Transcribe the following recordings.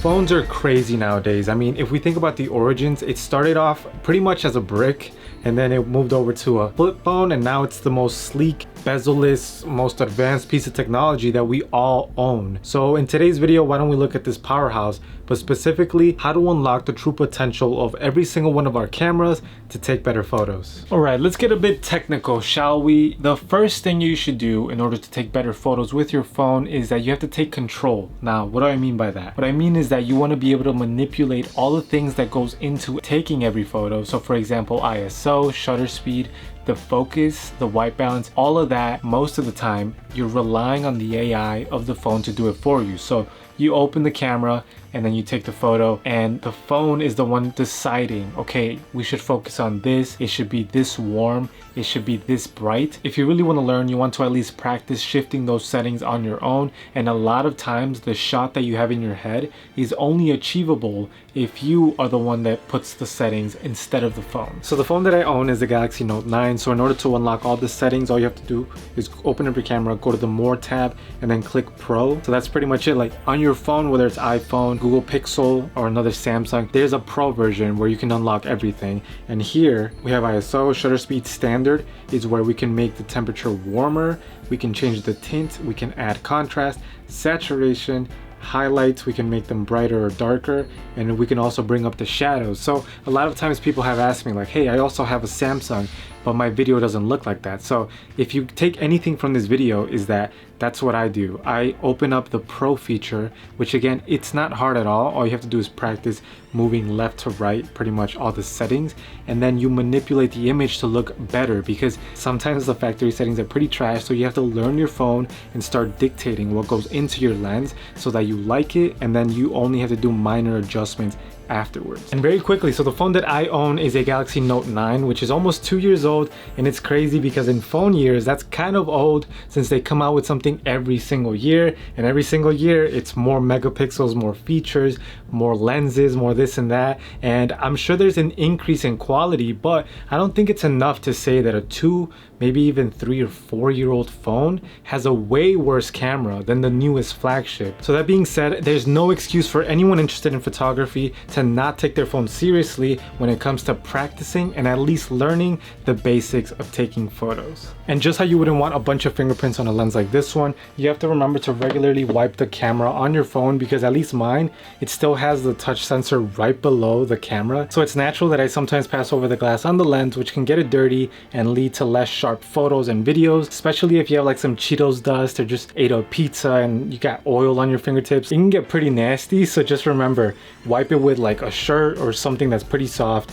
Phones are crazy nowadays. I mean, if we think about the origins, it started off pretty much as a brick, and then it moved over to a flip phone, and now it's the most sleek, bezel-less, most advanced piece of technology that we all own. So in today's video, why don't we look at this powerhouse, but specifically how to unlock the true potential of every single one of our cameras to take better photos. All right, let's get a bit technical, shall we? The first thing you should do in order to take better photos with your phone is that you have to take control. Now, what do I mean by that? What I mean is that you want to be able to manipulate all the things that goes into taking every photo. So for example, ISO, shutter speed, the focus, the white balance, all of that. Most of the time, you're relying on the AI of the phone to do it for you. So you open the camera and then you take the photo, and the phone is the one deciding, okay, we should focus on this, it should be this warm, it should be this bright. If you really want to learn, you want to at least practice shifting those settings on your own, and a lot of times the shot that you have in your head is only achievable if you are the one that puts the settings instead of the phone. So the phone that I own is the Galaxy Note 9, so in order to unlock all the settings, all you have to do is open up your camera, go to the More tab, and then click Pro. So that's pretty much it. Like on your phone, whether it's iPhone, Google Pixel, or another Samsung, there's a Pro version where you can unlock everything. And here we have ISO, shutter speed standard is where we can make the temperature warmer, we can change the tint, we can add contrast, saturation, highlights, we can make them brighter or darker, and we can also bring up the shadows. So a lot of times people have asked me like, hey, I also have a Samsung, but my video doesn't look like that. So if you take anything from this video, is that that's what I do. I open up the Pro feature, which again, it's not hard at all. You have to do is practice moving left to right, pretty much all the settings, and then you manipulate the image to look better, because sometimes the factory settings are pretty trash. So you have to learn your phone and start dictating what goes into your lens so that you like it, and then you only have to do minor adjustments afterwards. And very quickly, so the phone that I own is a Galaxy Note 9, which is almost 2 years old, and it's crazy because in phone years, that's kind of old since they come out with something every single year, and every single year it's more megapixels, more features, more lenses, more this and that, and I'm sure there's an increase in quality, but I don't think it's enough to say that a 2, maybe even 3 or 4 year old phone has a way worse camera than the newest flagship. So that being said, there's no excuse for anyone interested in photography to not take their phone seriously when it comes to practicing and at least learning the basics of taking photos. And just how you wouldn't want a bunch of fingerprints on a lens like this one, you have to remember to regularly wipe the camera on your phone, because at least mine, it still has the touch sensor right below the camera. So it's natural that I sometimes pass over the glass on the lens, which can get it dirty and lead to less sharp photos and videos, especially if you have like some Cheetos dust or just ate a pizza and you got oil on your fingertips. It can get pretty nasty, so just remember, wipe it with like a shirt or something that's pretty soft,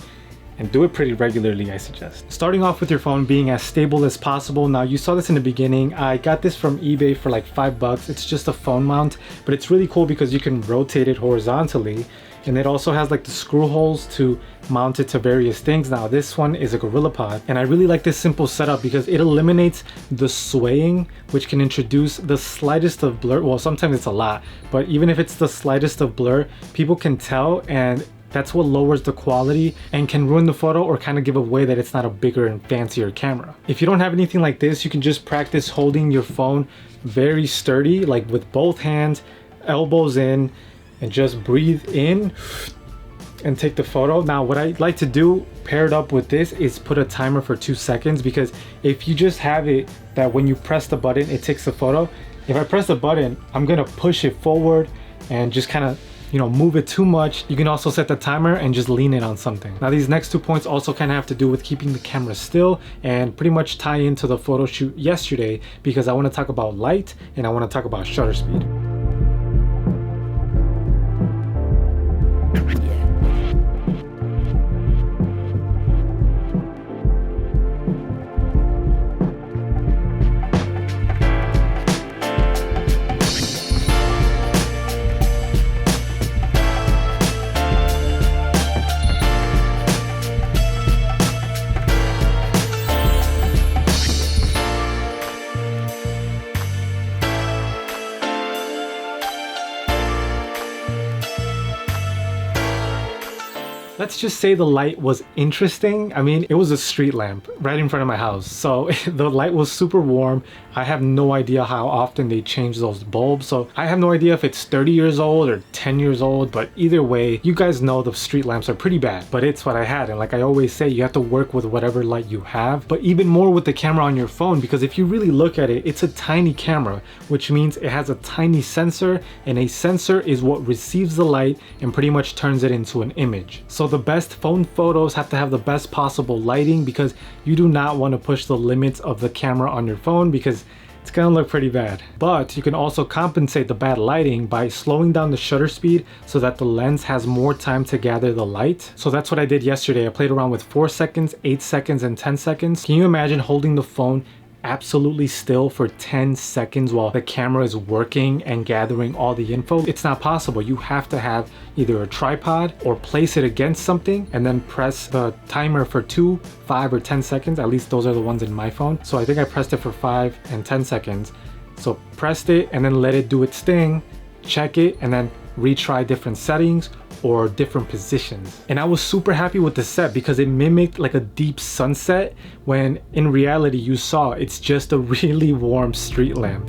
and do it pretty regularly, I suggest. Starting off with your phone being as stable as possible. Now, you saw this in the beginning. I got this from eBay for like $5. It's just a phone mount, but it's really cool because you can rotate it horizontally, and it also has like the screw holes to mount it to various things. Now this one is a GorillaPod, and I really like this simple setup because it eliminates the swaying, which can introduce the slightest of blur. Well, sometimes it's a lot, but even if it's the slightest of blur, people can tell, and that's what lowers the quality and can ruin the photo or kind of give away that it's not a bigger and fancier camera. If you don't have anything like this, you can just practice holding your phone very sturdy, like with both hands, elbows in, and just breathe in and take the photo. Now, what I like to do paired up with this is put a timer for 2 seconds, because if you just have it that when you press the button, it takes the photo. If I press the button, I'm gonna push it forward and just kind of, you know, move it too much. You can also set the timer and just lean it on something. Now, these next 2 points also kind of have to do with keeping the camera still and pretty much tie into the photo shoot yesterday, because I want to talk about light and I want to talk about shutter speed. let's just say the light was interesting. I mean, it was a street lamp right in front of my house, so the light was super warm. I have no idea how often they change those bulbs, so I have no idea if it's 30 years old or 10 years old, but either way, you guys know the street lamps are pretty bad, but it's what I had. And like I always say, you have to work with whatever light you have, but even more with the camera on your phone, because if you really look at it, it's a tiny camera, which means it has a tiny sensor, and a sensor is what receives the light and pretty much turns it into an image. So the best phone photos have to have the best possible lighting, because you do not want to push the limits of the camera on your phone, because it's gonna look pretty bad. But you can also compensate the bad lighting by slowing down the shutter speed so that the lens has more time to gather the light. So that's what I did yesterday. I played around with 4 seconds, 8 seconds, and 10 seconds. Can you imagine holding the phone absolutely still for 10 seconds while the camera is working and gathering all the info? It's not possible. You have to have either a tripod or place it against something and then press the timer for 2, 5, or 10 seconds. At least those are the ones in my phone. So I think I pressed it for 5 and 10 seconds. So pressed it and then let it do its thing, check it, and then retry different settings or different positions. And I was super happy with the set because it mimicked like a deep sunset, when in reality you saw it's just a really warm street lamp.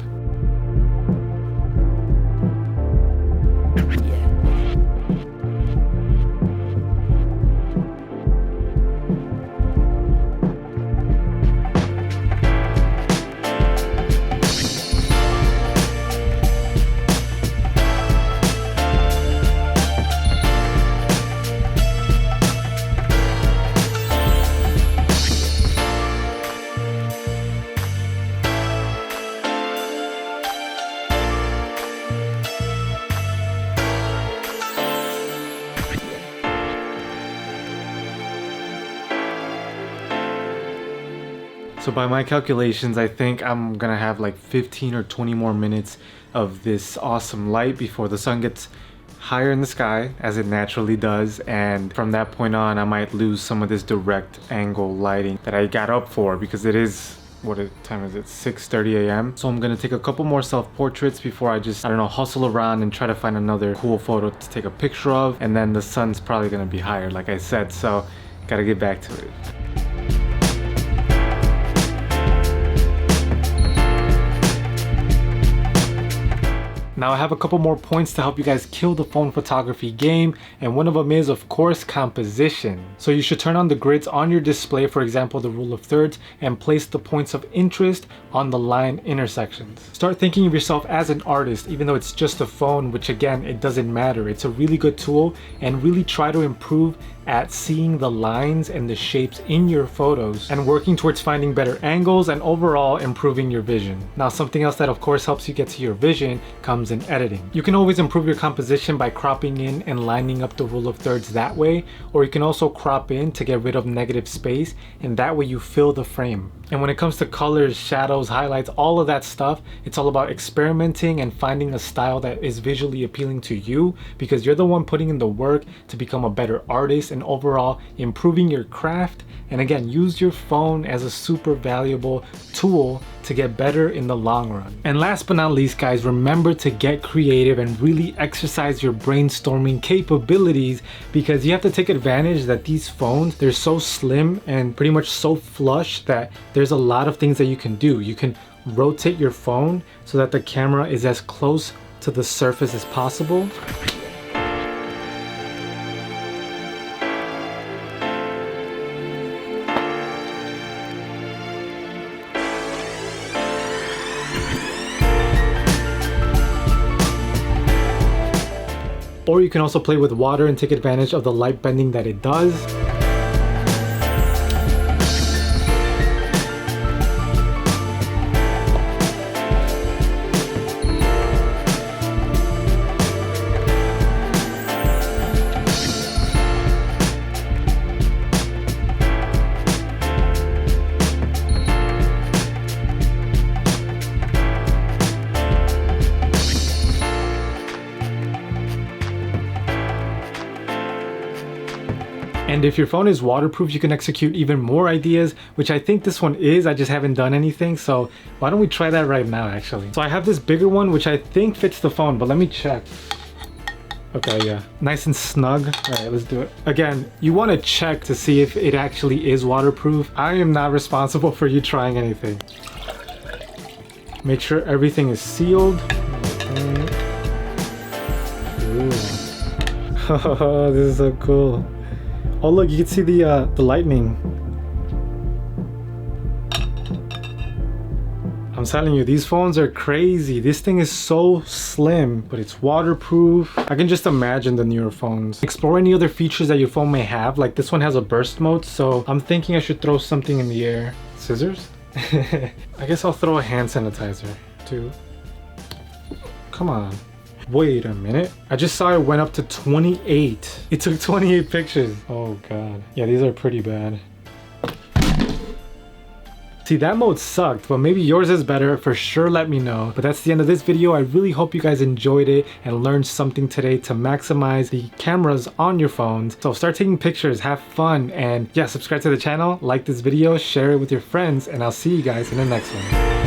So by my calculations, I think I'm gonna have like 15 or 20 more minutes of this awesome light before the sun gets higher in the sky, as it naturally does, and from that point on I might lose some of this direct angle lighting that I got up for, because it is, what time is it, 6:30 a.m. So I'm gonna take a couple more self-portraits before I just, I don't know, hustle around and try to find another cool photo to take a picture of, and then the sun's probably gonna be higher like I said, so gotta get back to it. Now I have a couple more points to help you guys kill the phone photography game, and one of them is, of course, composition. So you should turn on the grids on your display, for example the rule of thirds, and place the points of interest on the line intersections. Start thinking of yourself as an artist, even though it's just a phone, which again, it doesn't matter. It's a really good tool, and really try to improve at seeing the lines and the shapes in your photos and working towards finding better angles and overall improving your vision. Now something else that of course helps you get to your vision comes in editing. You can always improve your composition by cropping in and lining up the rule of thirds that way, or you can also crop in to get rid of negative space, and that way you fill the frame. And when it comes to colors, shadows, highlights, all of that stuff, it's all about experimenting and finding a style that is visually appealing to you, because you're the one putting in the work to become a better artist and overall improving your craft. And again, use your phone as a super valuable tool to get better in the long run. And last but not least, guys, remember to get creative and really exercise your brainstorming capabilities, because you have to take advantage that these phones, they're so slim and pretty much so flush that there's a lot of things that you can do. You can rotate your phone so that the camera is as close to the surface as possible. Or you can also play with water and take advantage of the light bending that it does. And if your phone is waterproof, you can execute even more ideas, which I think this one is. I just haven't done anything, so why don't we try that right now actually. So I have this bigger one which I think fits the phone, but let me check. Okay, yeah. Nice and snug. All right, let's do it. Again, you want to check to see if it actually is waterproof. I am not responsible for you trying anything. Make sure everything is sealed. Ooh. Oh, this is so cool. Oh, look, you can see the lightning. I'm telling you, these phones are crazy. This thing is so slim, but it's waterproof. I can just imagine the newer phones. Explore any other features that your phone may have. Like this one has a burst mode, so I'm thinking I should throw something in the air. Scissors? I guess I'll throw a hand sanitizer too. Come on. Wait a minute. I just saw it went up to 28. It took 28 pictures. Oh God. Yeah, these are pretty bad. See, that mode sucked, but maybe yours is better. For sure, let me know. But that's the end of this video. I really hope you guys enjoyed it and learned something today to maximize the cameras on your phones. So start taking pictures, have fun, and yeah, subscribe to the channel, like this video, share it with your friends, and I'll see you guys in the next one.